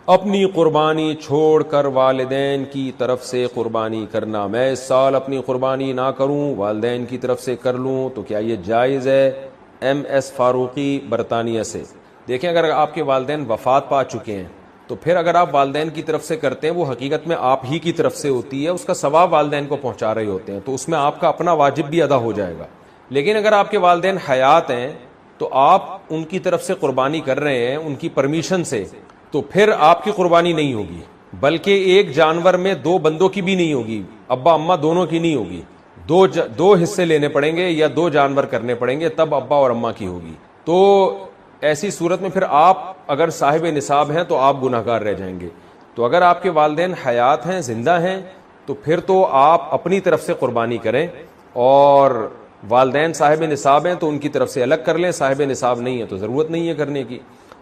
اپنی قربانی چھوڑ کر والدین کی طرف سے قربانی کرنا، میں اس سال اپنی قربانی نہ کروں، والدین کی طرف سے کر لوں، تو کیا یہ جائز ہے؟ ایم ایس فاروقی برطانیہ سے۔ دیکھیں، اگر آپ کے والدین وفات پا چکے ہیں تو پھر اگر آپ والدین کی طرف سے کرتے ہیں، وہ حقیقت میں آپ ہی کی طرف سے ہوتی ہے، اس کا ثواب والدین کو پہنچا رہے ہوتے ہیں، تو اس میں آپ کا اپنا واجب بھی ادا ہو جائے گا۔ لیکن اگر آپ کے والدین حیات ہیں تو آپ ان کی طرف سے قربانی کر رہے ہیں ان کی پرمیشن سے، تو پھر آپ کی قربانی نہیں ہوگی، بلکہ ایک جانور میں دو بندوں کی بھی نہیں ہوگی، ابا اماں دونوں کی نہیں ہوگی، دو حصے لینے پڑیں گے یا دو جانور کرنے پڑیں گے، تب ابا اور اماں کی ہوگی۔ تو ایسی صورت میں پھر آپ اگر صاحب نصاب ہیں تو آپ گناہگار رہ جائیں گے۔ تو اگر آپ کے والدین حیات ہیں، زندہ ہیں، تو پھر تو آپ اپنی طرف سے قربانی کریں، اور والدین صاحب نصاب ہیں تو ان کی طرف سے الگ کر لیں، صاحب نصاب نہیں ہے تو ضرورت نہیں ہے کرنے کی۔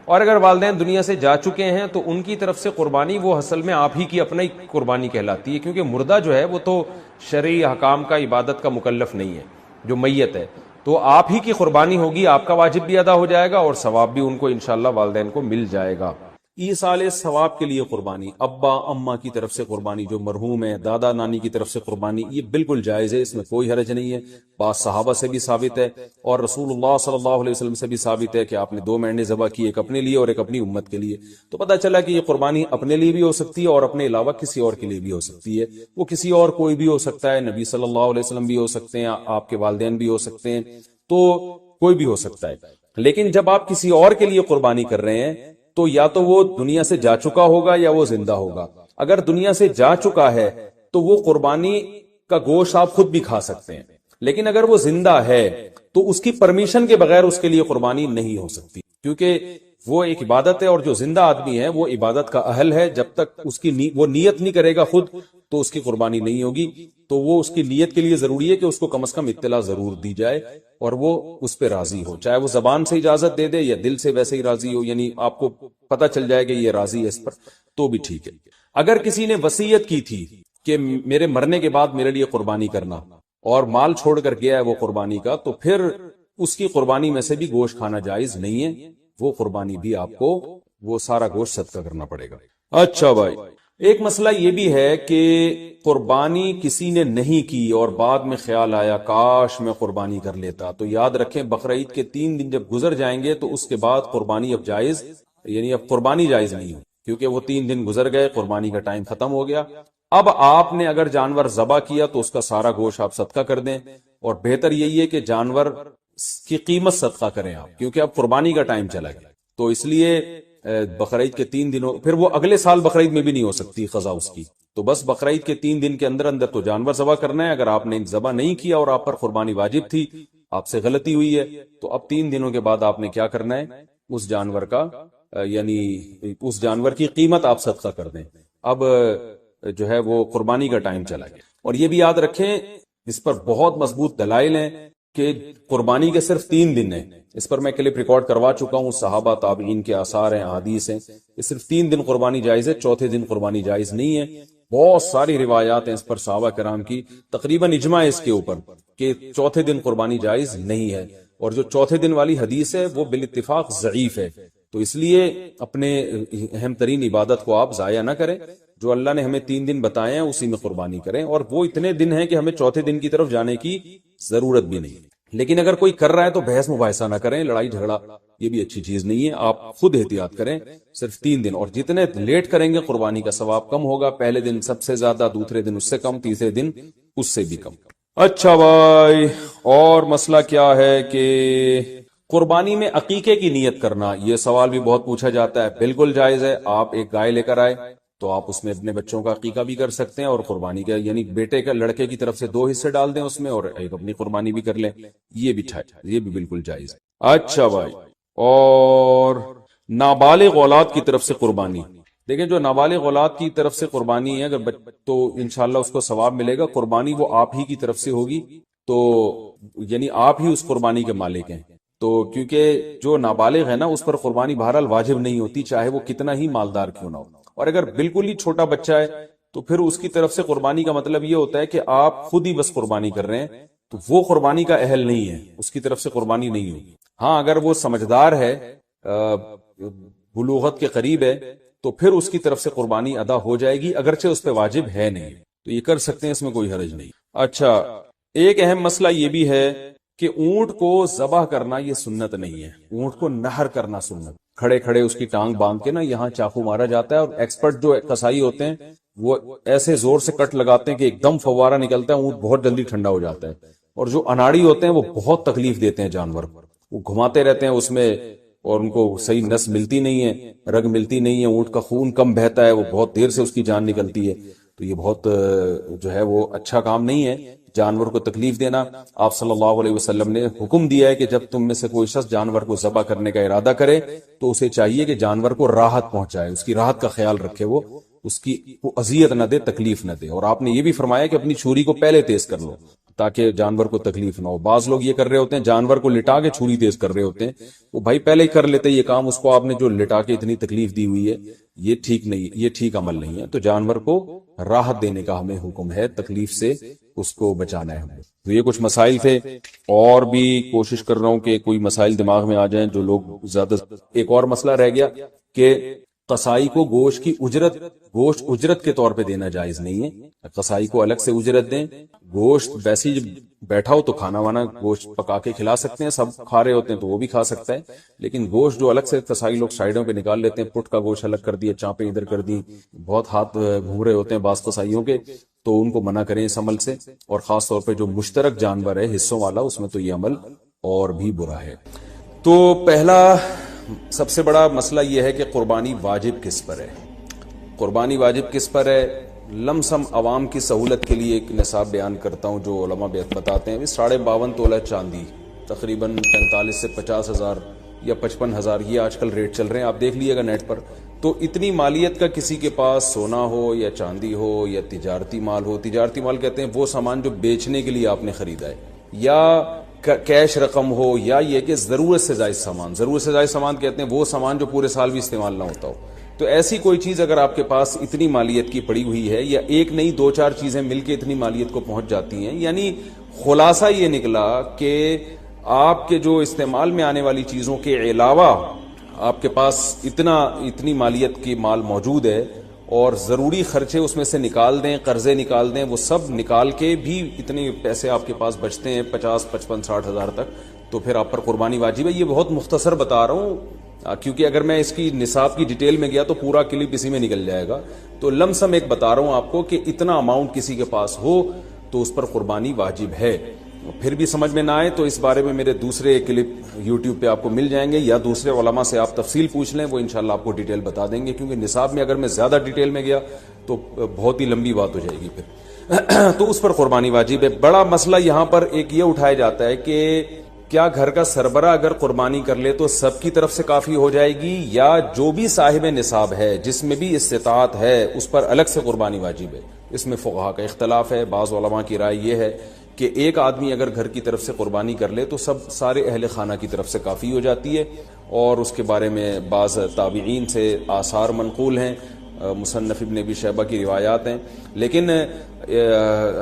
اور اگر والدین دنیا سے جا چکے ہیں تو ان کی طرف سے قربانی وہ اصل میں آپ ہی کی اپنی قربانی کہلاتی ہے، کیونکہ مردہ جو ہے وہ تو شرعی احکام کا، عبادت کا مکلف نہیں ہے، جو میت ہے، تو آپ ہی کی قربانی ہوگی، آپ کا واجب بھی ادا ہو جائے گا اور ثواب بھی ان کو انشاءاللہ والدین کو مل جائے گا۔ ایصال ثواب کے لیے قربانی، ابا اماں کی طرف سے قربانی، جو مرحوم ہے، دادا نانی کی طرف سے قربانی، یہ بالکل جائز ہے، اس میں کوئی حرج نہیں ہے۔ بعض صحابہ سے بھی ثابت ہے اور رسول اللہ صلی اللہ علیہ وسلم سے بھی ثابت ہے کہ آپ نے 2 مینڈے ذبح کی، ایک اپنے لیے اور ایک اپنی امت کے لیے۔ تو پتہ چلا کہ یہ قربانی اپنے لیے بھی ہو سکتی ہے اور اپنے علاوہ کسی اور کے لیے بھی ہو سکتی ہے، وہ کسی اور کوئی بھی ہو سکتا ہے، نبی صلی اللہ علیہ وسلم بھی ہو سکتے ہیں، آپ کے والدین بھی ہو سکتے ہیں، تو کوئی بھی ہو سکتا ہے۔ لیکن جب آپ کسی اور کے لیے قربانی کر رہے ہیں تو یا تو وہ دنیا سے جا چکا ہوگا یا وہ زندہ ہوگا۔ اگر دنیا سے جا چکا ہے تو وہ قربانی کا گوشت آپ خود بھی کھا سکتے ہیں، لیکن اگر وہ زندہ ہے تو اس کی پرمیشن کے بغیر اس کے لیے قربانی نہیں ہو سکتی، کیونکہ وہ ایک عبادت ہے، اور جو زندہ آدمی ہے وہ عبادت کا اہل ہے، جب تک اس کی وہ نیت نہیں کرے گا خود تو اس کی قربانی نہیں ہوگی۔ تو وہ اس کی نیت کے لیے ضروری ہے کہ اس کو کم از کم اطلاع ضرور دی جائے اور وہ اس پہ راضی ہو، چاہے وہ زبان سے اجازت دے دے یا دل سے ویسے ہی راضی ہو، یعنی آپ کو پتہ چل جائے کہ یہ راضی ہے اس پر، تو بھی ٹھیک ہے۔ اگر کسی نے وصیت کی تھی کہ میرے مرنے کے بعد میرے لیے قربانی کرنا، اور مال چھوڑ کر گیا ہے وہ قربانی کا، تو پھر اس کی قربانی میں سے بھی گوشت کھانا جائز نہیں ہے، وہ قربانی بھی آپ کو وہ سارا گوشت صدقہ کرنا پڑے گا۔ اچھا بھائی، ایک مسئلہ یہ بھی ہے کہ قربانی کسی نے نہیں کی اور بعد میں خیال آیا کاش میں قربانی کر لیتا، تو یاد رکھیں بقرعید کے 3 دن جب گزر جائیں گے تو اس کے بعد قربانی اب جائز، یعنی اب قربانی جائز نہیں ہو، کیونکہ وہ 3 دن گزر گئے، قربانی کا ٹائم ختم ہو گیا۔ اب آپ نے اگر جانور ذبح کیا تو اس کا سارا گوشت آپ صدقہ کر دیں، اور بہتر یہی ہے کہ جانور کی قیمت صدقہ کریں آپ، کیونکہ اب قربانی کا ٹائم چلا گیا، تو اس لیے بقرعید کے 3 دنوں، پھر وہ اگلے سال بقرعید میں بھی نہیں ہو سکتی قضا اس کی، تو بس بقرعید کے 3 دن کے اندر اندر تو جانور ذبح کرنا ہے۔ اگر آپ نے ذبح نہیں کیا اور آپ پر قربانی واجب تھی، آپ سے غلطی ہوئی ہے، تو اب 3 دنوں کے بعد آپ نے کیا کرنا ہے، اس جانور کا یعنی اس جانور کی قیمت آپ صدقہ کر دیں۔ اب جو ہے وہ قربانی کا ٹائم چلا گیا۔ اور یہ بھی یاد رکھیں، اس پر بہت مضبوط دلائل ہیں کہ قربانی کے صرف 3 دن ہیں، اس پر میں کلپ ریکارڈ کروا چکا ہوں، صحابہ تابعین کے آثار ہیں، احادیث ہیں، یہ صرف 3 دن قربانی جائز ہے، چوتھے دن قربانی جائز نہیں ہے۔ بہت ساری روایات ہیں اس پر صحابہ کرام کی، تقریباً اجماع اس کے اوپر کہ چوتھے دن قربانی جائز نہیں ہے، اور جو چوتھے دن والی حدیث ہے وہ بالاتفاق ضعیف ہے۔ تو اس لیے اپنے اہم ترین عبادت کو آپ ضائع نہ کریں، جو اللہ نے ہمیں 3 دن بتائے ہیں اسی میں قربانی کریں، اور وہ اتنے دن ہیں کہ ہمیں چوتھے دن کی طرف جانے کی ضرورت بھی نہیں۔ لیکن اگر کوئی کر رہا ہے تو بحث مباحثہ نہ کریں، لڑائی جھگڑا یہ بھی اچھی چیز نہیں ہے، آپ خود احتیاط کریں، صرف 3 دن، اور جتنے لیٹ کریں گے قربانی کا ثواب کم ہوگا، پہلے دن سب سے زیادہ، دوسرے دن اس سے کم، تیسرے دن اس سے بھی کم۔ اچھا بھائی، اور مسئلہ کیا ہے کہ قربانی میں عقیقے کی نیت کرنا، یہ سوال بھی بہت پوچھا جاتا ہے۔ بالکل جائز ہے، آپ ایک گائے لے کر آئے تو آپ اس میں اپنے بچوں کا عقیقہ بھی کر سکتے ہیں، اور قربانی کا یعنی بیٹے کا، لڑکے کی طرف سے 2 حصے ڈال دیں اس میں، اور ایک اپنی قربانی بھی کر لیں، یہ بھی بالکل جائز ہے۔ اچھا بھائی، اور نابالغ اولاد کی طرف سے قربانی، دیکھیں جو نابالغ اولاد کی طرف سے قربانی ہے اگر تو انشاءاللہ اس کو ثواب ملے گا، قربانی وہ آپ ہی کی طرف سے ہوگی، تو یعنی آپ ہی اس قربانی کے مالک ہیں، تو کیونکہ جو نابالغ ہے نا اس پر قربانی بہرحال واجب نہیں ہوتی، چاہے وہ کتنا ہی مالدار کیوں نہ ہو، اور اگر بالکل ہی چھوٹا بچہ ہے تو پھر اس کی طرف سے قربانی کا مطلب یہ ہوتا ہے کہ آپ خود ہی بس قربانی کر رہے ہیں، تو وہ قربانی کا اہل نہیں ہے، اس کی طرف سے قربانی نہیں ہوگی۔ ہاں اگر وہ سمجھدار ہے، بلوغت کے قریب ہے، تو پھر اس کی طرف سے قربانی ادا ہو جائے گی، اگرچہ اس پہ واجب ہے نہیں، تو یہ کر سکتے ہیں، اس میں کوئی حرج نہیں۔ اچھا، ایک اہم مسئلہ یہ بھی ہے کہ اونٹ کو ذبح کرنا یہ سنت نہیں ہے، اونٹ کو نہر کرنا سنت، کھڑے کھڑے اس کی ٹانگ باندھ کے نا یہاں چاقو مارا جاتا ہے، اور ایکسپرٹ جو قصائی ہوتے ہیں وہ ایسے زور سے کٹ لگاتے ہیں کہ ایک دم فوارہ نکلتا ہے، اونٹ بہت جلدی ٹھنڈا ہو جاتا ہے، اور جو اناڑی ہوتے ہیں وہ بہت تکلیف دیتے ہیں جانور کو، وہ گھماتے رہتے ہیں اس میں، اور ان کو صحیح نس ملتی نہیں ہے، رگ ملتی نہیں ہے، اونٹ کا خون کم بہتا ہے، وہ بہت دیر سے اس کی جان نکلتی ہے، تو یہ بہت جو ہے وہ اچھا کام نہیں ہے جانور کو تکلیف دینا۔ آپ صلی اللہ علیہ وسلم نے حکم دیا ہے کہ جب تم میں سے کوئی شخص جانور کو ذبح کرنے کا ارادہ کرے تو اسے چاہیے کہ جانور کو راحت پہنچائے، اس کی راحت کا خیال رکھے، وہ اس کی اذیت نہ دے، تکلیف نہ دے، اور آپ نے یہ بھی فرمایا کہ اپنی چھری کو پہلے تیز کر لو تاکہ جانور کو تکلیف نہ ہو۔ بعض لوگ یہ کر رہے ہوتے ہیں، جانور کو لٹا کے چھری تیز کر رہے ہوتے ہیں، وہ بھائی پہلے ہی کر لیتے یہ کام، اس کو آپ نے جو لٹا کے اتنی تکلیف دی ہوئی ہے، یہ ٹھیک نہیں، یہ ٹھیک عمل نہیں ہے۔ تو جانور کو راحت دینے کا ہمیں حکم ہے، تکلیف سے اس کو بچانا ہے ہمیں۔ تو یہ کچھ مسائل تھے، اور بھی کوشش کر رہا ہوں کہ کوئی مسائل دماغ میں آ جائیں جو لوگ زیادہ۔ ایک اور مسئلہ رہ گیا کہ قصائی کو گوشت کی اجرت کے طور پہ دینا جائز نہیں ہے، قصائی کو الگ سے اجرت دیں، گوشت ویسے جب بیٹھا ہو تو کھانا وانا گوشت پکا کے کھلا سکتے ہیں، سب کھا رہے ہوتے ہیں تو وہ بھی کھا سکتا ہے، لیکن گوشت جو الگ سے قصائی لوگ سائیڈوں پہ نکال لیتے ہیں، پٹ کا گوشت الگ کر دیا، چانپیں ادھر کر دی، بہت ہاتھ گھوم رہے ہوتے ہیں بعض قصائیوں کے، تو ان کو منع کریں اس عمل سے، اور خاص طور پہ جو مشترک جانور ہے حصوں والا، اس میں تو یہ عمل اور بھی برا ہے۔ تو پہلا سب سے بڑا مسئلہ یہ ہے کہ قربانی واجب کس پر ہے، قربانی واجب کس پر ہے۔ لمسم عوام کی سہولت کے لیے ایک نصاب بیان کرتا ہوں جو علماء بتاتے ہیں، 52.5 تولہ چاندی تقریباً 45 سے 50 ہزار یا 55 ہزار، یہ آج کل ریٹ چل رہے ہیں، آپ دیکھ لیے گا نیٹ پر۔ تو اتنی مالیت کا کسی کے پاس سونا ہو یا چاندی ہو یا تجارتی مال ہو، تجارتی مال کہتے ہیں وہ سامان جو بیچنے کے لیے آپ نے خریدا ہے، یا کیش رقم ہو، یا یہ کہ ضرورت سے زائد سامان، ضرورت سے زائد سامان کہتے ہیں وہ سامان جو پورے سال بھی استعمال نہ ہوتا ہو، تو ایسی کوئی چیز اگر آپ کے پاس اتنی مالیت کی پڑی ہوئی ہے، یا ایک نہیں 2-4 چیزیں مل کے اتنی مالیت کو پہنچ جاتی ہیں، یعنی خلاصہ یہ نکلا کہ آپ کے جو استعمال میں آنے والی چیزوں کے علاوہ آپ کے پاس اتنی مالیت کی مال موجود ہے، اور ضروری خرچے اس میں سے نکال دیں، قرضے نکال دیں، وہ سب نکال کے بھی اتنے پیسے آپ کے پاس بچتے ہیں 50 55 60 ہزار تک، تو پھر آپ پر قربانی واجب ہے۔ یہ بہت مختصر بتا رہا ہوں کیونکہ اگر میں اس کی نصاب کی ڈیٹیل میں گیا تو پورا کلپ اسی میں نکل جائے گا، تو لم سم ایک بتا رہا ہوں آپ کو کہ اتنا اماؤنٹ کسی کے پاس ہو تو اس پر قربانی واجب ہے۔ پھر بھی سمجھ میں نہ آئے تو اس بارے میں میرے دوسرے کلپ یوٹیوب پہ آپ کو مل جائیں گے، یا دوسرے علماء سے آپ تفصیل پوچھ لیں، وہ انشاءاللہ آپ کو ڈیٹیل بتا دیں گے، کیونکہ نصاب میں اگر میں زیادہ ڈیٹیل میں گیا تو بہت ہی لمبی بات ہو جائے گی پھر تو اس پر قربانی واجب ہے۔ بڑا مسئلہ یہاں پر ایک یہ اٹھایا جاتا ہے کہ کیا گھر کا سربراہ اگر قربانی کر لے تو سب کی طرف سے کافی ہو جائے گی، یا جو بھی صاحب نصاب ہے جس میں بھی استطاعت ہے اس پر الگ سے قربانی واجب ہے؟ اس میں فقہا کا اختلاف ہے۔ بعض علماء کی رائے یہ ہے کہ ایک آدمی اگر گھر کی طرف سے قربانی کر لے تو سارے اہل خانہ کی طرف سے کافی ہو جاتی ہے، اور اس کے بارے میں بعض تابعین سے آثار منقول ہیں، مصنف ابن ابی شیبہ کی روایات ہیں، لیکن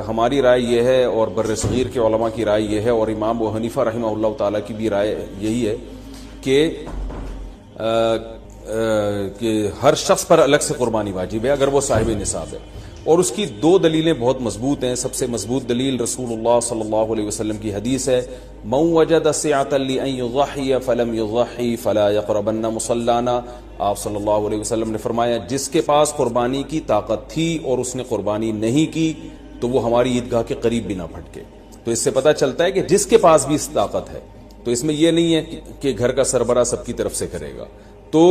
ہماری رائے یہ ہے، اور بر صغیر کے علماء کی رائے یہ ہے، اور امام ابو حنیفہ رحمہ اللہ تعالیٰ کی بھی رائے یہی ہے کہ ہر شخص پر الگ سے قربانی واجب ہے اگر وہ صاحب نصاب ہے، اور اس کی 2 دلیلیں بہت مضبوط ہیں۔ سب سے مضبوط دلیل رسول اللہ صلی اللہ علیہ وسلم کی حدیث ہے، من وجد سعۃ لأن یضحی فلم یضحی فلا یقربن مصلانا۔ آپ صلی اللہ علیہ وسلم نے فرمایا جس کے پاس قربانی کی طاقت تھی اور اس نے قربانی نہیں کی تو وہ ہماری عیدگاہ کے قریب بھی نہ پھٹکے۔ تو اس سے پتہ چلتا ہے کہ جس کے پاس بھی اس طاقت ہے، تو اس میں یہ نہیں ہے کہ گھر کا سربراہ سب کی طرف سے کرے گا، تو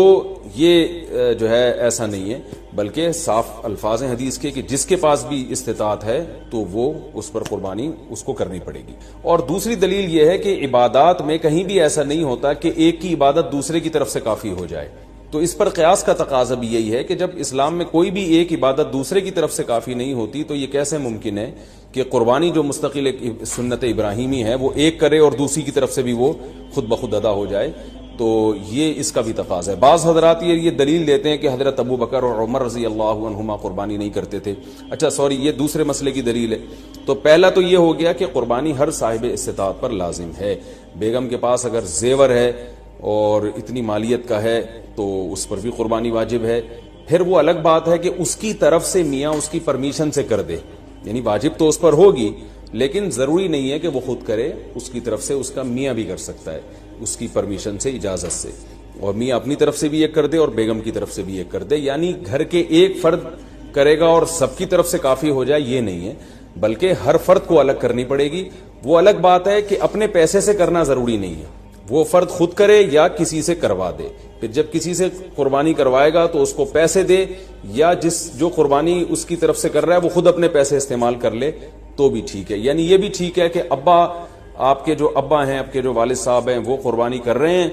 یہ جو ہے ایسا نہیں ہے، بلکہ صاف الفاظ ہیں حدیث کے کہ جس کے پاس بھی استطاعت ہے تو وہ اس پر قربانی اس کو کرنی پڑے گی۔ اور دوسری دلیل یہ ہے کہ عبادات میں کہیں بھی ایسا نہیں ہوتا کہ ایک کی عبادت دوسرے کی طرف سے کافی ہو جائے، تو اس پر قیاس کا تقاضا بھی یہی ہے کہ جب اسلام میں کوئی بھی ایک عبادت دوسرے کی طرف سے کافی نہیں ہوتی تو یہ کیسے ممکن ہے کہ قربانی جو مستقل سنت ابراہیمی ہے وہ ایک کرے اور دوسری کی طرف سے بھی وہ خود بخود ادا ہو جائے؟ تو یہ اس کا بھی تقاضا ہے۔ بعض حضرات یہ دلیل دیتے ہیں کہ حضرت ابو بکر اور عمر رضی اللہ عنہما قربانی نہیں کرتے تھے۔ اچھا سوری، یہ دوسرے مسئلے کی دلیل ہے۔ تو پہلا تو یہ ہو گیا کہ قربانی ہر صاحب استطاعت پر لازم ہے۔ بیگم کے پاس اگر زیور ہے اور اتنی مالیت کا ہے تو اس پر بھی قربانی واجب ہے۔ پھر وہ الگ بات ہے کہ اس کی طرف سے میاں اس کی پرمیشن سے کر دے، یعنی واجب تو اس پر ہوگی لیکن ضروری نہیں ہے کہ وہ خود کرے، اس کی طرف سے اس کا میاں بھی کر سکتا ہے اس کی پرمیشن سے، اجازت سے، اور میاں اپنی طرف سے بھی ایک کر دے اور بیگم کی طرف سے بھی ایک کر دے، یعنی گھر کے ایک فرد کرے گا اور سب کی طرف سے کافی ہو جائے یہ نہیں ہے، بلکہ ہر فرد کو الگ کرنی پڑے گی۔ وہ الگ بات ہے کہ اپنے پیسے سے کرنا ضروری نہیں ہے، وہ فرد خود کرے یا کسی سے کروا دے، پھر جب کسی سے قربانی کروائے گا تو اس کو پیسے دے، یا جو قربانی اس کی طرف سے کر رہا ہے وہ خود اپنے پیسے استعمال کر لے تو بھی ٹھیک ہے۔ یعنی یہ بھی ٹھیک ہے کہ آپ کے جو ابا ہیں، آپ کے جو والد صاحب ہیں، وہ قربانی کر رہے ہیں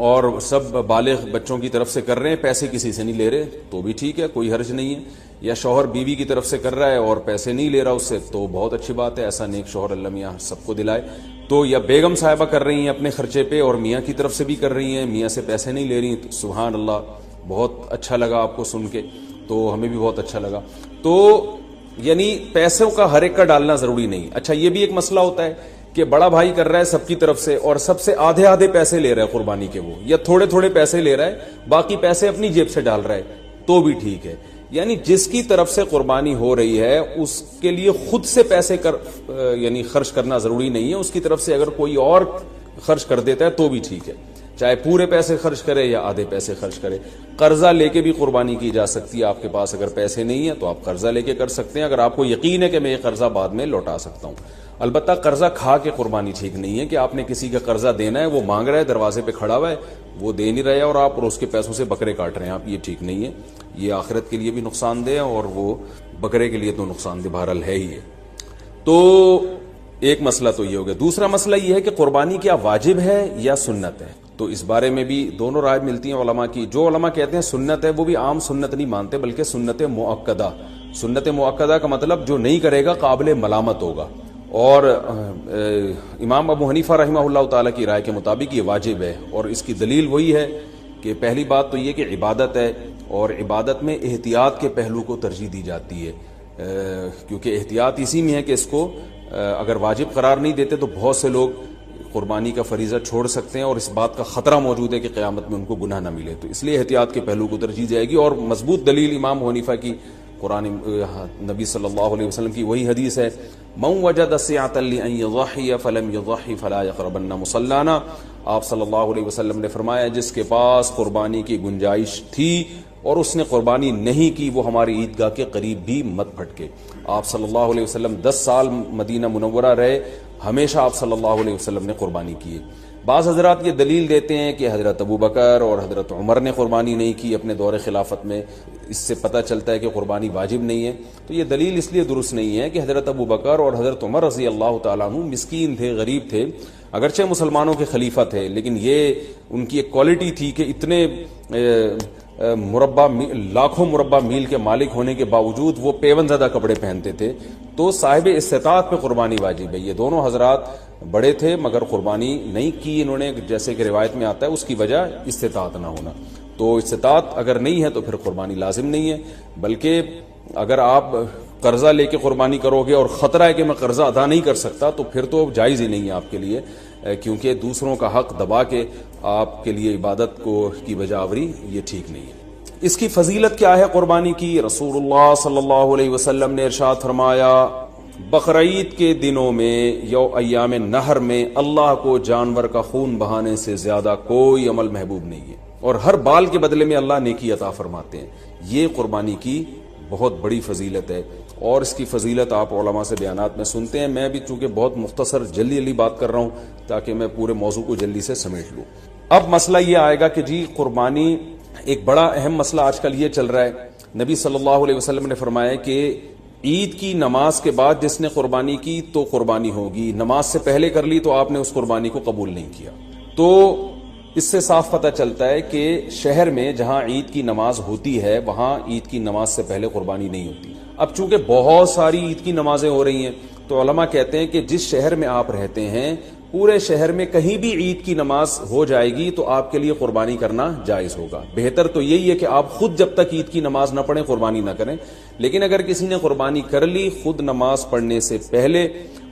اور سب بالغ بچوں کی طرف سے کر رہے ہیں، پیسے کسی سے نہیں لے رہے تو بھی ٹھیک ہے، کوئی حرج نہیں ہے، یا شوہر بیوی کی طرف سے کر رہا ہے اور پیسے نہیں لے رہا اس سے تو بہت اچھی بات ہے، ایسا نیک شوہر اللہ میاں سب کو دلائے۔ تو یا بیگم صاحبہ کر رہی ہیں اپنے خرچے پہ اور میاں کی طرف سے بھی کر رہی ہیں، میاں سے پیسے نہیں لے رہی، تو سبحان اللہ، بہت اچھا لگا آپ کو سن کے، تو ہمیں بھی بہت اچھا لگا۔ تو یعنی پیسوں کا ہر ایک کا ڈالنا ضروری نہیں۔ اچھا یہ بھی ایک مسئلہ ہوتا ہے کہ بڑا بھائی کر رہا ہے سب کی طرف سے اور سب سے آدھے آدھے پیسے لے رہا ہے قربانی کے، وہ یا تھوڑے تھوڑے پیسے لے رہا ہے، باقی پیسے اپنی جیب سے ڈال رہا ہے تو بھی ٹھیک ہے۔ یعنی جس کی طرف سے قربانی ہو رہی ہے اس کے لیے خود سے پیسے یعنی خرچ کرنا ضروری نہیں ہے، اس کی طرف سے اگر کوئی اور خرچ کر دیتا ہے تو بھی ٹھیک ہے، چاہے پورے پیسے خرچ کرے یا آدھے پیسے خرچ کرے۔ قرضہ لے کے بھی قربانی کی جا سکتی ہے، آپ کے پاس اگر پیسے نہیں ہیں تو آپ قرضہ لے کے کر سکتے ہیں، اگر آپ کو یقین ہے کہ میں یہ قرضہ بعد میں لوٹا سکتا ہوں۔ البتہ قرضہ کھا کے قربانی ٹھیک نہیں ہے کہ آپ نے کسی کا قرضہ دینا ہے، وہ مانگ رہا ہے، دروازے پہ کھڑا ہوا ہے، وہ دے نہیں رہے اور آپ اس کے پیسوں سے بکرے کاٹ رہے ہیں آپ، یہ ٹھیک نہیں ہے، یہ آخرت کے لیے بھی نقصان دہ ہے اور وہ بکرے کے لیے تو نقصان دہ بہرحال ہے ہی ہے۔ تو ایک مسئلہ تو یہ ہو گیا۔ دوسرا مسئلہ یہ ہے کہ قربانی کیا واجب ہے یا سنت ہے، تو اس بارے میں بھی دونوں رائے ملتی ہیں علماء کی۔ جو علماء کہتے ہیں سنت ہے وہ بھی عام سنت نہیں مانتے بلکہ سنت مؤکدہ۔ سنت مؤکدہ کا مطلب جو نہیں کرے گا قابل ملامت ہوگا، اور امام ابو حنیفہ رحمہ اللہ تعالیٰ کی رائے کے مطابق یہ واجب ہے، اور اس کی دلیل وہی ہے کہ پہلی بات تو یہ کہ عبادت ہے اور عبادت میں احتیاط کے پہلو کو ترجیح دی جاتی ہے، کیونکہ احتیاط اسی میں ہے کہ اس کو اگر واجب قرار نہیں دیتے تو بہت سے لوگ قربانی کا فریضہ چھوڑ سکتے ہیں اور اس بات کا خطرہ موجود ہے کہ قیامت میں ان کو گناہ نہ ملے، تو اس لیے احتیاط کے پہلو کو ترجیح جائے گی۔ اور مضبوط دلیل امام حنیفہ کی قرآن نبی صلی اللہ علیہ وسلم کی وہی حدیث ہے، من وجد سعة لأن يضحي فلم يضحي فلا يقربن مصلانا۔ آپ صلی اللہ علیہ وسلم نے فرمایا جس کے پاس قربانی کی گنجائش تھی اور اس نے قربانی نہیں کی وہ ہماری عیدگاہ کے قریب بھی مت پھٹکے۔ آپ صلی اللہ علیہ وسلم 10 سال مدینہ منورہ رہے، ہمیشہ آپ صلی اللہ علیہ وسلم نے قربانی کی ہے۔ بعض حضرات یہ دلیل دیتے ہیں کہ حضرت ابو بکر اور حضرت عمر نے قربانی نہیں کی اپنے دور خلافت میں، اس سے پتہ چلتا ہے کہ قربانی واجب نہیں ہے، تو یہ دلیل اس لیے درست نہیں ہے کہ حضرت ابو بکر اور حضرت عمر رضی اللہ تعالیٰ عنہ مسکین تھے، غریب تھے، اگرچہ مسلمانوں کے خلیفہ تھے، لیکن یہ ان کی ایک کوالٹی تھی کہ اتنے لاکھوں مربع میل کے مالک ہونے کے باوجود وہ پیون زدہ کپڑے پہنتے تھے، تو صاحب استطاعت پہ قربانی واجب ہے۔ یہ دونوں حضرات بڑے تھے مگر قربانی نہیں کی انہوں نے، جیسے کہ روایت میں آتا ہے اس کی وجہ استطاعت نہ ہونا، تو استطاعت اگر نہیں ہے تو پھر قربانی لازم نہیں ہے، بلکہ اگر آپ قرضہ لے کے قربانی کرو گے اور خطرہ ہے کہ میں قرضہ ادا نہیں کر سکتا تو پھر تو جائز ہی نہیں ہے آپ کے لیے، کیونکہ دوسروں کا حق دبا کے آپ کے لیے عبادت کی وجہ آوری یہ ٹھیک نہیں ہے۔ اس کی فضیلت کیا ہے قربانی کی؟ رسول اللہ صلی اللہ علیہ وسلم نے ارشاد فرمایا بقرعید کے دنوں میں ایام نہر میں اللہ کو جانور کا خون بہانے سے زیادہ کوئی عمل محبوب نہیں ہے، اور ہر بال کے بدلے میں اللہ نیکی عطا فرماتے ہیں۔ یہ قربانی کی بہت بڑی فضیلت ہے، اور اس کی فضیلت آپ علماء سے بیانات میں سنتے ہیں، میں بھی چونکہ بہت مختصر جلدی بات کر رہا ہوں تاکہ میں پورے موضوع کو جلدی سے سمیٹ لوں۔ اب مسئلہ یہ آئے گا کہ جی قربانی، ایک بڑا اہم مسئلہ آج کل یہ چل رہا ہے، نبی صلی اللہ علیہ وسلم نے فرمایا کہ عید کی نماز کے بعد جس نے قربانی کی تو قربانی ہوگی، نماز سے پہلے کر لی تو آپ نے اس قربانی کو قبول نہیں کیا۔ تو اس سے صاف پتہ چلتا ہے کہ شہر میں جہاں عید کی نماز ہوتی ہے وہاں عید کی نماز سے پہلے قربانی نہیں ہوتی۔ اب چونکہ بہت ساری عید کی نمازیں ہو رہی ہیں تو علماء کہتے ہیں کہ جس شہر میں آپ رہتے ہیں پورے شہر میں کہیں بھی عید کی نماز ہو جائے گی تو آپ کے لیے قربانی کرنا جائز ہوگا۔ بہتر تو یہی ہے کہ آپ خود جب تک عید کی نماز نہ پڑھیں قربانی نہ کریں، لیکن اگر کسی نے قربانی کر لی خود نماز پڑھنے سے پہلے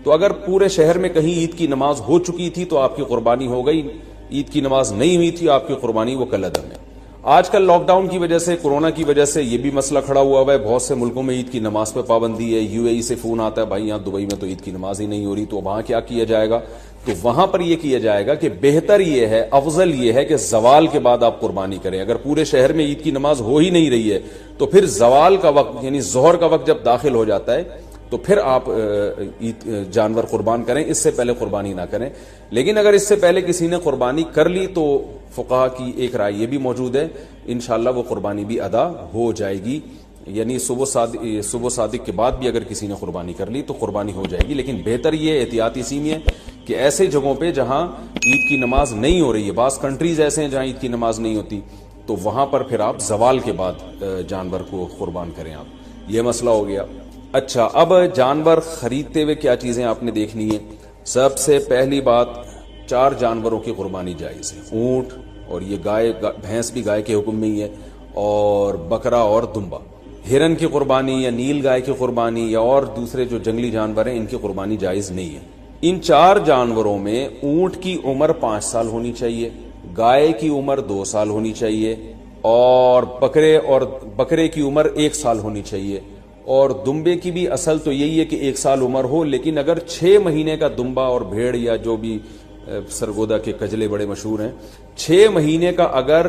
تو اگر پورے شہر میں کہیں عید کی نماز ہو چکی تھی تو آپ کی قربانی ہو گئی، عید کی نماز نہیں ہوئی تھی آپ کی قربانی وہ کالعدم ہے۔ آج کل لاک ڈاؤن کی وجہ سے، کورونا کی وجہ سے یہ بھی مسئلہ کھڑا ہوا ہے، بہت سے ملکوں میں عید کی نماز پہ پابندی ہے. یو اے ای سے فون آتا ہے بھائی یہاں دبئی میں تو عید کی نماز ہی نہیں ہو رہی، تو وہاں کیا کیا جائے گا؟ تو وہاں پر یہ کیا جائے گا کہ بہتر یہ ہے، افضل یہ ہے کہ زوال کے بعد آپ قربانی کریں. اگر پورے شہر میں عید کی نماز ہو ہی نہیں رہی ہے تو پھر زوال کا وقت یعنی ظہر کا وقت جب داخل ہو جاتا ہے تو پھر آپ جانور قربان کریں، اس سے پہلے قربانی نہ کریں. لیکن اگر اس سے پہلے کسی نے قربانی کر لی تو فقہا کی ایک رائے یہ بھی موجود ہے، انشاءاللہ وہ قربانی بھی ادا ہو جائے گی. یعنی صبح صادق کے بعد بھی اگر کسی نے قربانی کر لی تو قربانی ہو جائے گی. لیکن بہتر یہ احتیاط اسی میں ہے کہ ایسے جگہوں پہ جہاں عید کی نماز نہیں ہو رہی ہے، بعض کنٹریز ایسے ہیں جہاں عید کی نماز نہیں ہوتی، تو وہاں پر پھر آپ زوال کے بعد جانور کو قربان کریں. آپ یہ مسئلہ ہو گیا. اچھا، اب جانور خریدتے ہوئے کیا چیزیں آپ نے دیکھنی ہے؟ سب سے پہلی بات، 4 جانوروں کی قربانی جائز ہے. اونٹ، اور یہ گائے بھینس بھی گائے کے حکم میں ہی ہے، اور بکرا اور دمبا. ہرن کی قربانی یا نیل گائے کی قربانی یا اور دوسرے جو جنگلی جانور ہیں ان کی قربانی جائز نہیں ہے. ان 4 جانوروں میں اونٹ کی عمر 5 سال ہونی چاہیے، گائے کی عمر 2 سال ہونی چاہیے، اور بکرے کی عمر 1 سال ہونی چاہیے. اور دمبے کی بھی اصل تو یہی ہے کہ 1 سال عمر ہو، لیکن اگر 6 مہینے کا دمبا اور بھیڑ یا جو بھی سرگودا کے کجلے بڑے مشہور ہیں، 6 مہینے کا اگر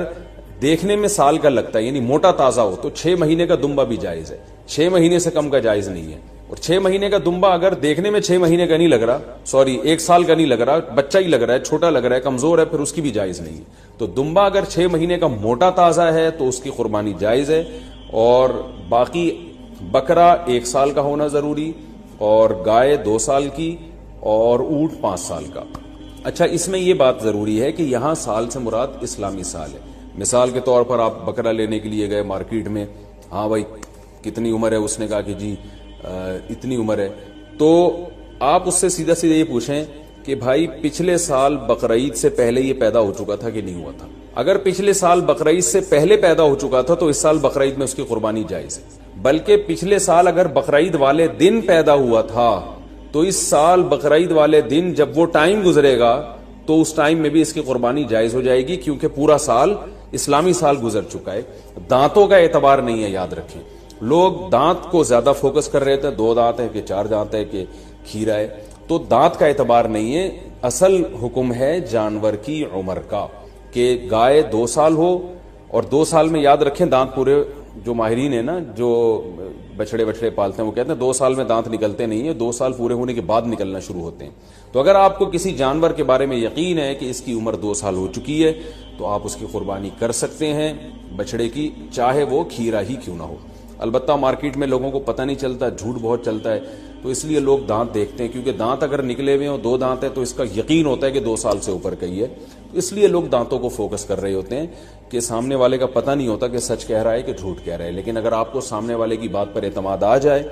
دیکھنے میں سال کا لگتا ہے یعنی موٹا تازہ ہو تو 6 مہینے کا دمبا بھی جائز ہے. 6 مہینے سے کم کا جائز نہیں ہے. اور 6 مہینے کا دمبا اگر دیکھنے میں 6 مہینے کا نہیں لگ رہا، 1 سال کا نہیں لگ رہا، بچہ ہی لگ رہا ہے، چھوٹا لگ رہا ہے، کمزور ہے، پھر اس کی بھی جائز نہیں ہے. تو دمبا اگر 6 مہینے کا موٹا تازہ ہے تو اس کی قربانی جائز ہے. اور باقی بکرا 1 سال کا ہونا ضروری، اور گائے 2 سال کی، اور اونٹ 5 سال کا. اچھا، اس میں یہ بات ضروری ہے کہ یہاں سال سے مراد اسلامی سال ہے. مثال کے طور پر آپ بکرا لینے کے لیے گئے مارکیٹ میں، ہاں بھائی کتنی عمر ہے؟ اس نے کہا کہ جی اتنی عمر ہے. تو آپ اس سے سیدھا سیدھا یہ پوچھیں کہ بھائی پچھلے سال بقرعید سے پہلے یہ پیدا ہو چکا تھا کہ نہیں ہوا تھا؟ اگر پچھلے سال بقرعید سے پہلے پیدا ہو چکا تھا تو اس سال بقرعید میں اس کی قربانی جائز ہے. بلکہ پچھلے سال اگر بقرعید والے دن پیدا ہوا تھا تو اس سال بقرعید والے دن جب وہ ٹائم گزرے گا تو اس ٹائم میں بھی اس کی قربانی جائز ہو جائے گی، کیونکہ پورا سال اسلامی سال گزر چکا ہے. دانتوں کا اعتبار نہیں ہے، یاد رکھیں. لوگ دانت کو زیادہ فوکس کر رہے تھے، 2 دانت ہے کہ 4 دانت ہے کہ کھیرا ہے، تو دانت کا اعتبار نہیں ہے. اصل حکم ہے جانور کی عمر کا، کہ گائے 2 سال ہو، اور 2 سال میں یاد رکھیں دانت پورے، جو ماہرین ہیں نا جو بچڑے پالتے ہیں وہ کہتے ہیں 2 سال میں دانت نکلتے نہیں ہیں، 2 سال پورے ہونے کے بعد نکلنا شروع ہوتے ہیں. تو اگر آپ کو کسی جانور کے بارے میں یقین ہے کہ اس کی عمر 2 سال ہو چکی ہے تو آپ اس کی قربانی کر سکتے ہیں بچڑے کی، چاہے وہ کھیرا ہی کیوں نہ ہو. البتہ مارکیٹ میں لوگوں کو پتہ نہیں چلتا، جھوٹ بہت چلتا ہے، تو اس لیے لوگ دانت دیکھتے ہیں، کیونکہ دانت اگر نکلے ہوئے ہوں 2 دانت ہے تو اس کا یقین ہوتا ہے کہ 2 سال سے اوپر کا ہی ہے. اس لیے لوگ دانتوں کو فوکس کر رہے ہوتے ہیں کہ سامنے والے کا پتہ نہیں ہوتا کہ سچ کہہ رہا ہے کہ جھوٹ کہہ رہا ہے. لیکن اگر آپ کو سامنے والے کی بات پر اعتماد آ جائے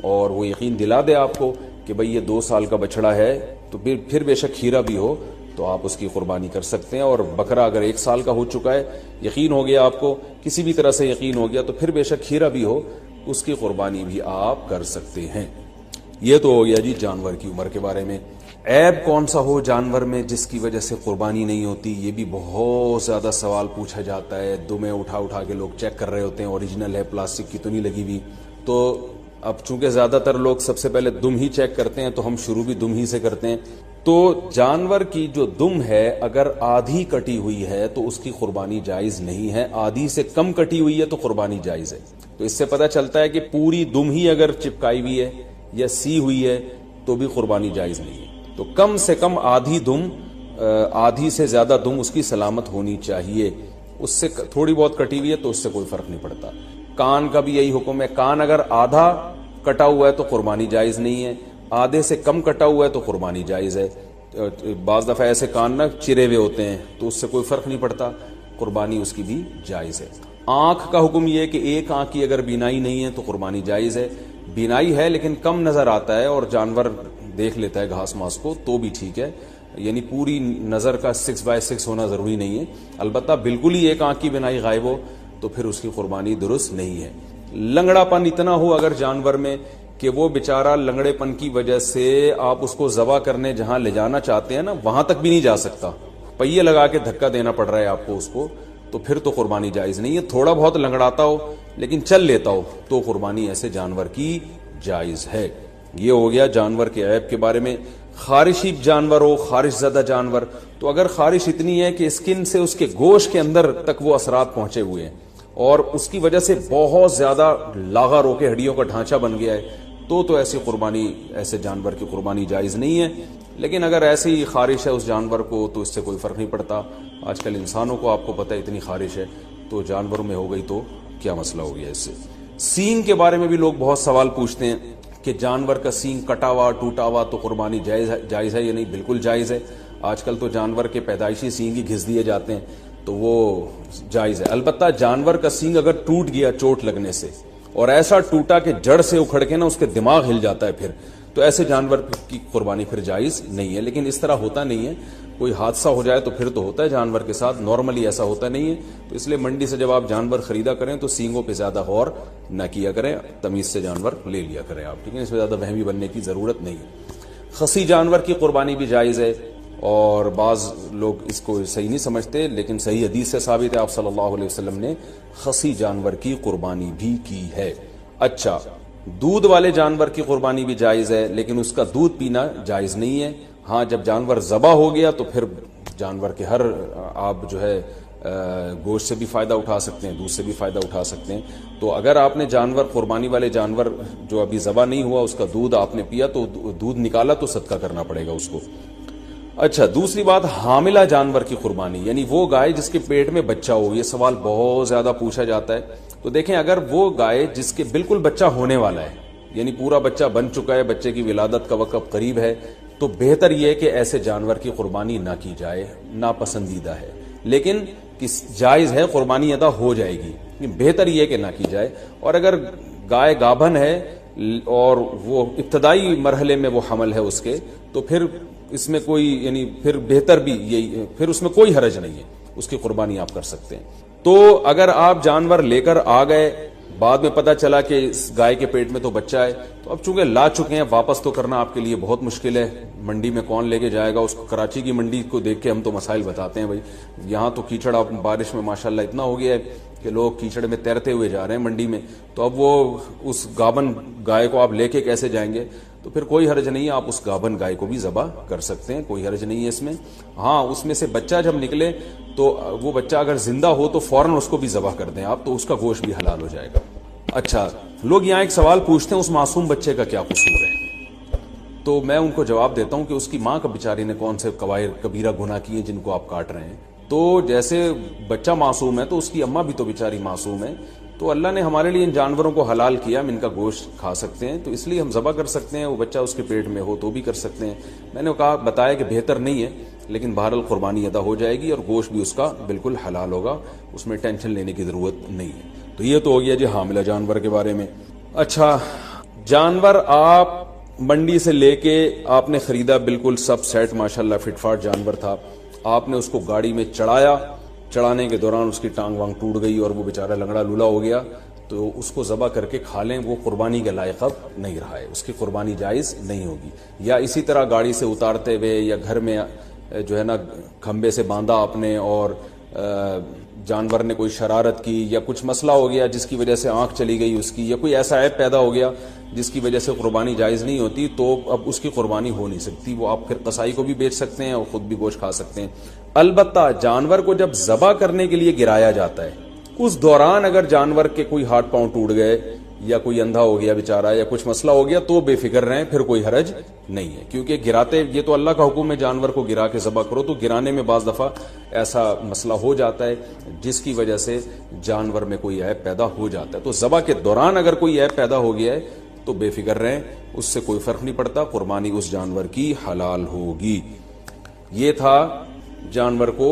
اور وہ یقین دلا دے آپ کو کہ بھئی یہ 2 سال کا بچڑا ہے، تو پھر بے شک کھیرا بھی ہو تو آپ اس کی قربانی کر سکتے ہیں. اور بکرا اگر 1 سال کا ہو چکا ہے، یقین ہو گیا آپ کو، کسی بھی طرح سے یقین ہو گیا، تو پھر بے شک کھیرا بھی ہو اس کی قربانی بھی آپ کر سکتے ہیں. یہ تو ہو گیا جی جانور کی عمر کے بارے میں. عیب کون سا ہو جانور میں جس کی وجہ سے قربانی نہیں ہوتی، یہ بھی بہت زیادہ سوال پوچھا جاتا ہے. دمیں اٹھا کے لوگ چیک کر رہے ہوتے ہیں اوریجنل ہے، پلاسٹک کی تو نہیں لگی ہوئی. تو اب چونکہ زیادہ تر لوگ سب سے پہلے دم ہی چیک کرتے ہیں تو ہم شروع بھی دم ہی سے کرتے ہیں. تو جانور کی جو دم ہے اگر آدھی کٹی ہوئی ہے تو اس کی قربانی جائز نہیں ہے، آدھی سے کم کٹی ہوئی ہے تو قربانی جائز ہے. تو اس سے پتہ چلتا ہے کہ پوری دم ہی اگر چپکائی ہوئی ہے یا سی ہوئی ہے تو بھی قربانی جائز نہیں ہے. تو کم سے کم آدھی دم، آدھی سے زیادہ دم اس کی سلامت ہونی چاہیے. اس سے تھوڑی بہت کٹی ہوئی ہے تو اس سے کوئی فرق نہیں پڑتا. کان کا بھی یہی حکم ہے، کان اگر آدھا کٹا ہوا ہے تو قربانی جائز نہیں ہے، آدھے سے کم کٹا ہوا ہے تو قربانی جائز ہے. بعض دفعہ ایسے کان نہ چرے ہوئے ہوتے ہیں تو اس سے کوئی فرق نہیں پڑتا، قربانی اس کی بھی جائز ہے. آنکھ کا حکم یہ ہے کہ ایک آنکھ کی اگر بینائی نہیں ہے تو قربانی جائز ہے. بینائی ہے لیکن کم نظر آتا ہے اور جانور دیکھ لیتا ہے گھاس ماس کو تو بھی ٹھیک ہے، یعنی پوری نظر کا 6/6 ہونا ضروری نہیں ہے. البتہ بالکل ہی ایک آنکھ کی بینائی غائب ہو تو پھر اس کی قربانی درست نہیں ہے. لنگڑا پن اتنا ہو اگر جانور میں کہ وہ بیچارہ لنگڑے پن کی وجہ سے آپ اس کو ذبح کرنے جہاں لے جانا چاہتے ہیں نا وہاں تک بھی نہیں جا سکتا، پہیے لگا کے دھکا دینا پڑ رہا ہے آپ کو اس کو، تو پھر تو قربانی جائز نہیں ہے. تھوڑا بہت لنگڑاتا ہو لیکن چل لیتا ہو تو قربانی ایسے جانور کی جائز ہے. یہ ہو گیا جانور کے عیب کے بارے میں. خارشی جانور ہو, خارش زدہ جانور, تو اگر خارش اتنی ہے کہ اسکن سے اس کے گوشت کے اندر تک وہ اثرات پہنچے ہوئے ہیں اور اس کی وجہ سے بہت زیادہ لاغا رو کے ہڈیوں کا ڈھانچہ بن گیا ہے, تو ایسی قربانی, ایسے جانور کی قربانی جائز نہیں ہے. لیکن اگر ایسی خارش ہے اس جانور کو تو اس سے کوئی فرق نہیں پڑتا. آج کل انسانوں کو آپ کو پتہ ہے اتنی خارش ہے, تو جانوروں میں ہو گئی تو کیا مسئلہ ہو گیا اس سے. سینگ کے بارے میں بھی لوگ بہت سوال پوچھتے ہیں کہ جانور کا سینگ کٹا ہوا ٹوٹا ہوا تو قربانی جائز ہے یا نہیں. بالکل جائز ہے. آج کل تو جانور کے پیدائشی سینگ ہی گھس دیے جاتے ہیں تو وہ جائز ہے. البتہ جانور کا سینگ اگر ٹوٹ گیا چوٹ لگنے سے اور ایسا ٹوٹا کہ جڑ سے اکھڑ کے نا اس کے دماغ ہل جاتا ہے, پھر تو ایسے جانور کی قربانی پھر جائز نہیں ہے. لیکن اس طرح ہوتا نہیں ہے. کوئی حادثہ ہو جائے تو پھر تو ہوتا ہے جانور کے ساتھ, نارملی ایسا ہوتا نہیں ہے. تو اس لیے منڈی سے جب آپ جانور خریدا کریں تو سینگوں پہ زیادہ غور نہ کیا کریں, تمیز سے جانور لے لیا کریں آپ, ٹھیک ہے. اس میں زیادہ وہمی بننے کی ضرورت نہیں ہے. خصی جانور کی قربانی بھی جائز ہے اور بعض لوگ اس کو صحیح نہیں سمجھتے, لیکن صحیح حدیث سے ثابت ہے آپ صلی اللہ علیہ وسلم نے خصی جانور کی قربانی بھی کی ہے. اچھا, دودھ والے جانور کی قربانی بھی جائز ہے لیکن اس کا دودھ پینا جائز نہیں ہے. ہاں, جب جانور ذبح ہو گیا تو پھر جانور کے ہر آپ جو ہے گوشت سے بھی فائدہ اٹھا سکتے ہیں, دودھ سے بھی فائدہ اٹھا سکتے ہیں. تو اگر آپ نے جانور, قربانی والے جانور جو ابھی ذبح نہیں ہوا, اس کا دودھ آپ نے پیا تو دودھ نکالا تو صدقہ کرنا پڑے گا اس کو. اچھا, دوسری بات, حاملہ جانور کی قربانی, یعنی وہ گائے جس کے پیٹ میں بچہ ہو. یہ سوال بہت زیادہ پوچھا جاتا ہے. تو دیکھیں, اگر وہ گائے جس کے بالکل بچہ ہونے والا ہے, یعنی پورا بچہ بن چکا ہے, بچے کی ولادت کا وقت قریب ہے, تو بہتر یہ کہ ایسے جانور کی قربانی نہ کی جائے, ناپسندیدہ ہے. لیکن جائز ہے, قربانی ادا ہو جائے گی, بہتر یہ کہ نہ کی جائے. اور اگر گائے گابھن ہے اور وہ ابتدائی مرحلے میں وہ حمل ہے اس کے, تو پھر اس میں کوئی, یعنی پھر بہتر بھی یہی, پھر اس میں کوئی حرج نہیں ہے, اس کی قربانی آپ کر سکتے ہیں. تو اگر آپ جانور لے کر آ گئے, بعد میں پتا چلا کہ اس گائے کے پیٹ میں تو بچہ ہے, تو اب چونکہ لا چکے ہیں, واپس تو کرنا آپ کے لیے بہت مشکل ہے. منڈی میں کون لے کے جائے گا اس کو؟ کراچی کی منڈی کو دیکھ کے ہم تو مسائل بتاتے ہیں بھائی. یہاں تو کیچڑ اب بارش میں ماشاءاللہ اتنا ہو گیا ہے کہ لوگ کیچڑ میں تیرتے ہوئے جا رہے ہیں منڈی میں. تو اب وہ اس گابن گائے کو آپ لے کے کیسے جائیں گے؟ تو پھر کوئی حرج نہیں ہے, آپ اس گابن گائے کو بھی ذبح کر سکتے ہیں, کوئی حرج نہیں ہے اس میں. ہاں, اس میں سے بچہ جب نکلے تو وہ بچہ اگر زندہ ہو تو فوراً اس کو بھی ذبح کر دیں آپ, تو اس کا گوشت بھی حلال ہو جائے گا. اچھا, لوگ یہاں ایک سوال پوچھتے ہیں, اس معصوم بچے کا کیا قصور ہے؟ تو میں ان کو جواب دیتا ہوں کہ اس کی ماں کا بیچاری نے کون سے کبیرہ گناہ کیے جن کو آپ کاٹ رہے ہیں. تو جیسے بچہ معصوم ہے تو اس کی اماں بھی تو بیچاری معصوم ہے. تو اللہ نے ہمارے لیے ان جانوروں کو حلال کیا, ہم ان کا گوشت کھا سکتے ہیں, تو اس لیے ہم ذبح کر سکتے ہیں. وہ بچہ اس کے پیٹ میں ہو تو بھی کر سکتے ہیں. میں نے بتایا کہ بہتر نہیں ہے, لیکن بہرحال قربانی ادا ہو جائے گی اور گوشت بھی اس کا بالکل حلال ہوگا, اس میں ٹینشن لینے کی ضرورت نہیں ہے. تو یہ تو ہو گیا جی حاملہ جانور کے بارے میں. اچھا, جانور آپ منڈی سے لے کے آپ نے خریدا, بالکل سب سیٹ ماشاءاللہ فٹ فاٹ جانور تھا, آپ نے اس کو گاڑی میں چڑھایا, چڑھانے کے دوران اس کی ٹانگ وانگ ٹوٹ گئی اور وہ بیچارہ لنگڑا لولا ہو گیا, تو اس کو ذبح کر کے کھا لیں, وہ قربانی کے لائق اب نہیں رہا ہے, اس کی قربانی جائز نہیں ہوگی. یا اسی طرح گاڑی سے اتارتے ہوئے یا گھر میں جو ہے نا کھمبے سے باندھا آپ نے اور جانور نے کوئی شرارت کی یا کچھ مسئلہ ہو گیا جس کی وجہ سے آنکھ چلی گئی اس کی, یا کوئی ایسا عیب پیدا ہو گیا جس کی وجہ سے قربانی جائز نہیں ہوتی, تو اب اس کی قربانی ہو نہیں سکتی. وہ آپ پھر قصائی کو بھی بیچ سکتے ہیں اور خود بھی گوشت کھا سکتے ہیں. البتہ جانور کو جب ذبح کرنے کے لیے گرایا جاتا ہے, اس دوران اگر جانور کے کوئی ہاتھ پاؤں ٹوٹ گئے یا کوئی اندھا ہو گیا بیچارہ یا کچھ مسئلہ ہو گیا, تو بے فکر رہیں, پھر کوئی حرج نہیں ہے. کیونکہ گراتے, یہ تو اللہ کا حکم ہے جانور کو گرا کے ذبح کرو, تو گرانے میں بعض دفعہ ایسا مسئلہ ہو جاتا ہے جس کی وجہ سے جانور میں کوئی عیب پیدا ہو جاتا ہے. تو ذبح کے دوران اگر کوئی عیب پیدا ہو گیا ہے تو بے فکر رہیں, اس سے کوئی فرق نہیں پڑتا, قربانی اس جانور کی حلال ہوگی. یہ تھا جانور کو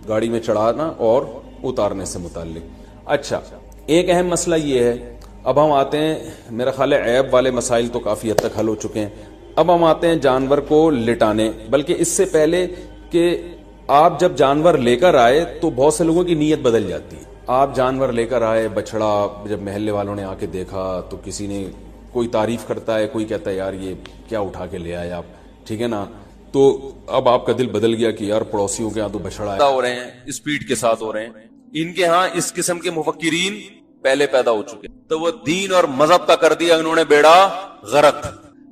گاڑی میں چڑھانا اور اتارنے سے متعلق. اچھا, ایک اہم مسئلہ یہ ہے, اب ہم آتے ہیں, میرا خیال ہے عیب والے مسائل تو کافی حد تک حل ہو چکے ہیں. اب ہم آتے ہیں جانور کو لٹانے, بلکہ اس سے پہلے کہ آپ جب جانور لے کر آئے تو بہت سے لوگوں کی نیت بدل جاتی ہے. آپ جانور لے کر آئے, بچڑا, جب محلے والوں نے آ کے دیکھا تو کسی نے کوئی تعریف کرتا ہے, کوئی کہتا ہے یار یہ کیا اٹھا کے لے آئے آپ, ٹھیک ہے نا, تو اب آپ کا دل بدل گیا کہ یار پڑوسیوں کے یہاں تو بچڑا ہو رہے ہیں, اسپیڈ کے ساتھ ہو رہے ہیں, ان کے ہاں اس قسم کے مفکرین پہلے پیدا ہو چکے، تو وہ دین اور مذہب کا کر دیا انہوں نے بیڑا غرق۔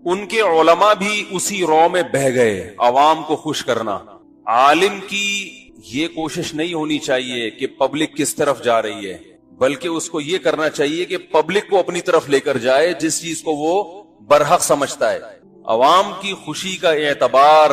ان کے علماء بھی اسی رو میں بہہ گئے، عوام کو خوش کرنا۔ عالم کی یہ کوشش نہیں ہونی چاہیے کہ پبلک کس طرف جا رہی ہے، بلکہ اس کو یہ کرنا چاہیے کہ پبلک کو اپنی طرف لے کر جائے جس چیز کو وہ برحق سمجھتا ہے۔ عوام کی خوشی کا اعتبار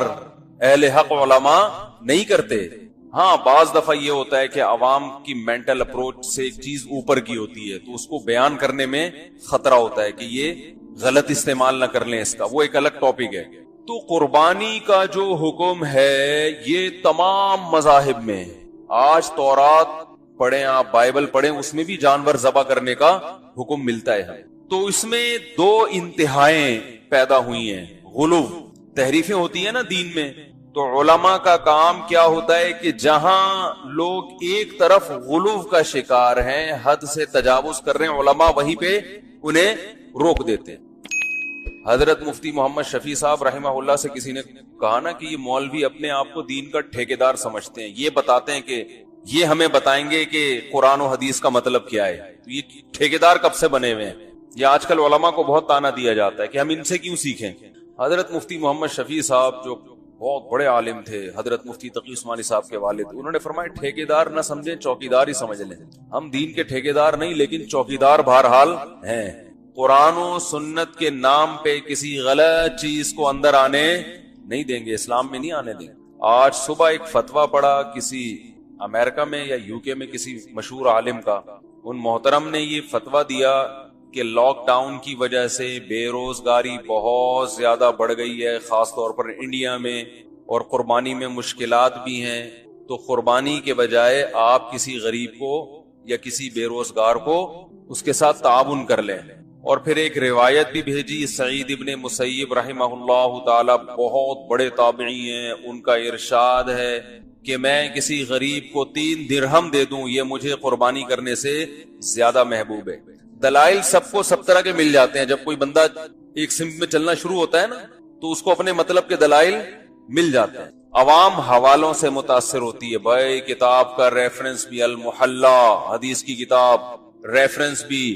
اہل حق علماء نہیں کرتے۔ ہاں بعض دفعہ یہ ہوتا ہے کہ عوام کی مینٹل اپروچ سے ایک چیز اوپر کی ہوتی ہے تو اس کو بیان کرنے میں خطرہ ہوتا ہے کہ یہ غلط استعمال نہ کر لیں اس کا، وہ ایک الگ ٹاپک ہے۔ تو قربانی کا جو حکم ہے یہ تمام مذاہب میں، آج تورات پڑھیں آپ، بائبل پڑھیں، اس میں بھی جانور ذبح کرنے کا حکم ملتا ہے۔ تو اس میں دو انتہائیں پیدا ہوئی ہیں، غلو، تحریفیں ہوتی ہیں نا دین میں، تو علماء کا کام کیا ہوتا ہے کہ جہاں لوگ ایک طرف غلو کا شکار ہیں، حد سے تجاوز کر رہے ہیں، علماء وہیں پہ انہیں روک دیتے ہیں۔ حضرت مفتی محمد شفیع صاحب رحمہ اللہ سے کسی نے کہا نا کہ یہ مولوی اپنے آپ کو دین کا ٹھیکیدار سمجھتے ہیں، یہ بتاتے ہیں کہ یہ ہمیں بتائیں گے کہ قرآن و حدیث کا مطلب کیا ہے، تو یہ ٹھیکیدار کب سے بنے ہوئے ہیں؟ یہ آج کل علماء کو بہت تانا دیا جاتا ہے کہ ہم ان سے کیوں سیکھیں۔ حضرت مفتی محمد شفیع صاحب جو بہت بڑے عالم تھے، حضرت مفتی تقی عثمانی صاحب کے والد، انہوں نے فرمایا ٹھیکیدار نہ سمجھیں، چوکیدار ہی سمجھ لیں۔ ہم دین کے ٹھیکیدار نہیں لیکن چوکیدار بہرحال ہیں۔ قرآن و سنت کے نام پہ کسی غلط چیز کو اندر آنے نہیں دیں گے، اسلام میں نہیں آنے دیں گے۔ آج صبح ایک فتویٰ پڑا کسی امریکہ میں یا یو کے میں کسی مشہور عالم کا، ان محترم نے یہ فتویٰ دیا کہ لاک ڈاؤن کی وجہ سے بے روزگاری بہت زیادہ بڑھ گئی ہے، خاص طور پر انڈیا میں، اور قربانی میں مشکلات بھی ہیں، تو قربانی کے بجائے آپ کسی غریب کو یا کسی بے روزگار کو اس کے ساتھ تعاون کر لیں۔ اور پھر ایک روایت بھی بھیجی، سعید ابن مسیب رحمہ اللہ تعالی بہت بڑے تابعی ہیں، ان کا ارشاد ہے کہ میں کسی غریب کو 3 درہم دے دوں یہ مجھے قربانی کرنے سے زیادہ محبوب ہے۔ دلائل سب کو سب طرح کے مل جاتے ہیں، جب کوئی بندہ ایک سمت میں چلنا شروع ہوتا ہے نا تو اس کو اپنے مطلب کے دلائل مل جاتے ہیں۔ عوام حوالوں سے متاثر ہوتی ہے، بھائی کتاب کا ریفرنس بھی المحلہ، حدیث کی کتاب، ریفرنس بھی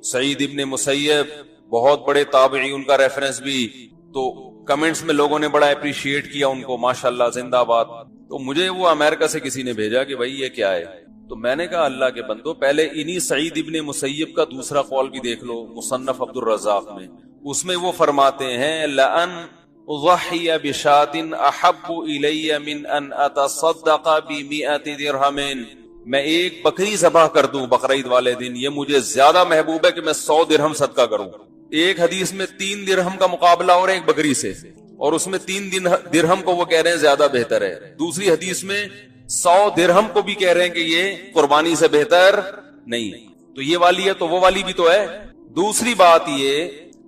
سعید ابن مسیب، بہت بڑے تابعی، ان کا ریفرنس بھی، تو کمنٹس میں لوگوں نے بڑا اپریشیٹ کیا ان کو، ماشاءاللہ زندہ باد۔ تو مجھے وہ امریکہ سے کسی نے بھیجا کہ بھائی یہ کیا ہے، تو میں نے کہا اللہ کے بندو پہلے انہی سعید ابن مسیب کا دوسرا قول بھی دیکھ لو، مصنف عبد الرزاق میں، اس میں وہ فرماتے ہیں لَأَنْ أُضَحِّيَ بِشَاةٍ أَحَبُّ إِلَيَّ مِنْ أَنْ أَتَصَدَّقَ بِمِئَةِ دِرْهَمٍ، میں ایک بکری ذبح کر دوں بقرعید والے دن، یہ مجھے زیادہ محبوب ہے کہ میں 100 درہم صدقہ کروں۔ ایک حدیث میں 3 درہم کا مقابلہ ہو رہا ہے ایک بکری سے، اور اس میں 3 درہم کو وہ کہہ رہے ہیں زیادہ بہتر ہے، دوسری حدیث میں 100 درہم کو بھی کہہ رہے ہیں کہ یہ قربانی سے بہتر نہیں، تو یہ والی ہے تو وہ والی بھی تو ہے۔ دوسری بات یہ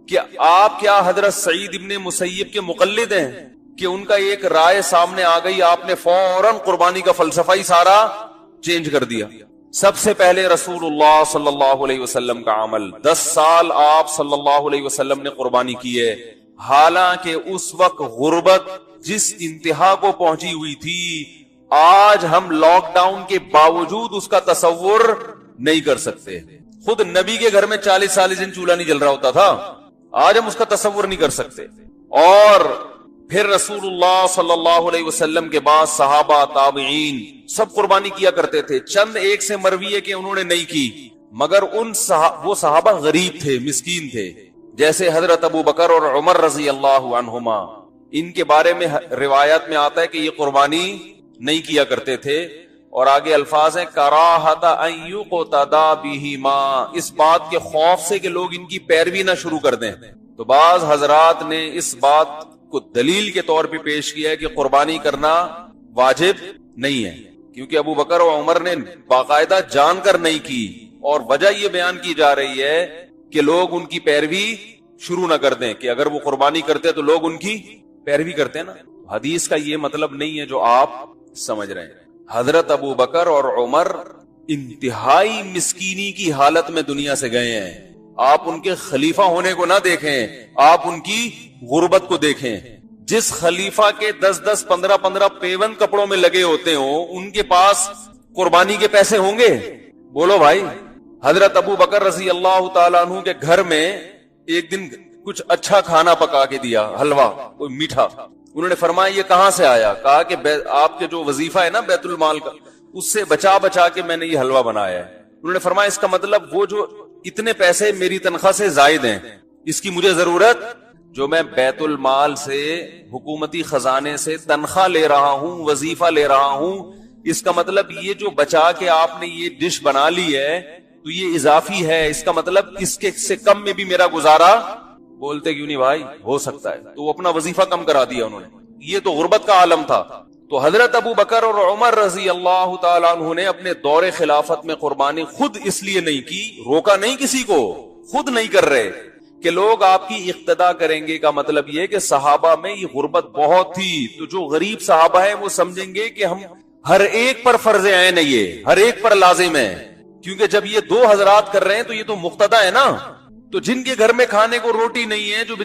کہ آپ کیا حضرت سعید ابن مسیب کے مقلد ہیں کہ ان کا ایک رائے سامنے آ گئی، آپ نے فوراً قربانی کا فلسفہ ہی سارا چینج کر دیا۔ سب سے پہلے رسول اللہ صلی اللہ علیہ وسلم کا عمل، 10 سال آپ صلی اللہ علیہ وسلم نے قربانی کی ہے، حالانکہ اس وقت غربت جس انتہا کو پہنچی ہوئی تھی، آج ہم لاک ڈاؤن کے باوجود اس کا تصور نہیں کر سکتے۔ خود نبی کے گھر میں 40 دن چولہا نہیں جل رہا ہوتا تھا، آج ہم اس کا تصور نہیں کر سکتے۔ اور پھر رسول اللہ صلی اللہ علیہ وسلم کے بعد صحابہ، تابعین سب قربانی کیا کرتے تھے، چند ایک سے مروی ہے کہ انہوں نے نہیں کی، مگر وہ صحابہ غریب تھے، مسکین تھے، جیسے حضرت ابو بکر اور عمر رضی اللہ عنہما، ان کے بارے میں روایات میں آتا ہے کہ یہ قربانی نہیں کیا کرتے تھے، اور آگے الفاظ ہیں کراہت ان یقتدی بہما، اس بات کے خوف سے کہ لوگ ان کی پیروی نہ شروع کر دیں۔ تو بعض حضرات نے اس بات کو دلیل کے طور پہ پیش کیا ہے کہ قربانی کرنا واجب نہیں ہے، کیونکہ ابو بکر و عمر نے باقاعدہ جان کر نہیں کی، اور وجہ یہ بیان کی جا رہی ہے کہ لوگ ان کی پیروی شروع نہ کر دیں، کہ اگر وہ قربانی کرتے تو لوگ ان کی پیروی کرتے نا۔ حدیث کا یہ مطلب نہیں ہے جو آپ سمجھ رہے ہیں۔ حضرت ابو بکر اور عمر انتہائی مسکینی کی حالت میں دنیا سے گئے ہیں، آپ ان کے خلیفہ ہونے کو نہ دیکھیں، آپ ان کی غربت کو دیکھیں۔ جس خلیفہ کے 10 15 پیون کپڑوں میں لگے ہوتے ہوں، ان کے پاس قربانی کے پیسے ہوں گے؟ بولو بھائی. حضرت ابو بکر رضی اللہ تعالیٰ عنہ کے گھر میں ایک دن کچھ اچھا کھانا پکا کے دیا، حلوہ، کوئی میٹھا. انہوں نے فرمایا یہ کہاں سے آیا؟ کہا کہ آپ کے جو وظیفہ ہے نا بیت المال کا، اس سے بچا بچا کے میں نے یہ حلوہ بنایا ہے. انہوں نے فرمایا اس کا مطلب وہ جو اتنے پیسے میری تنخواہ سے زائد ہیں، اس کی مجھے ضرورت، جو میں بیت المال سے، حکومتی خزانے سے تنخواہ لے رہا ہوں، وظیفہ لے رہا ہوں، اس کا مطلب یہ جو بچا کے آپ نے یہ ڈش بنا لی ہے تو یہ اضافی ہے، اس کا مطلب اس کے سے کم میں بھی میرا گزارا. بولتے کیوں نہیں بھائی؟ ہو سکتا ہے. تو وہ اپنا وظیفہ کم کرا دیا انہوں نے. یہ تو غربت کا عالم تھا. تو حضرت ابو بکر اور عمر رضی اللہ تعالیٰ عنہ نے اپنے دور خلافت میں قربانی خود اس لیے نہیں کی، روکا نہیں کسی کو، خود نہیں کر رہے کہ لوگ آپ کی اقتدا کریں گے. کا مطلب یہ کہ صحابہ میں یہ غربت بہت تھی، تو جو غریب صحابہ ہیں وہ سمجھیں گے کہ ہم ہر ایک پر فرض عین ہے، یہ ہر ایک پر لازم ہے، کیونکہ جب یہ دو حضرات کر رہے ہیں تو یہ تو مقتدا ہے نا. تو جن کے گھر میں کھانے کو روٹی نہیں ہے، جو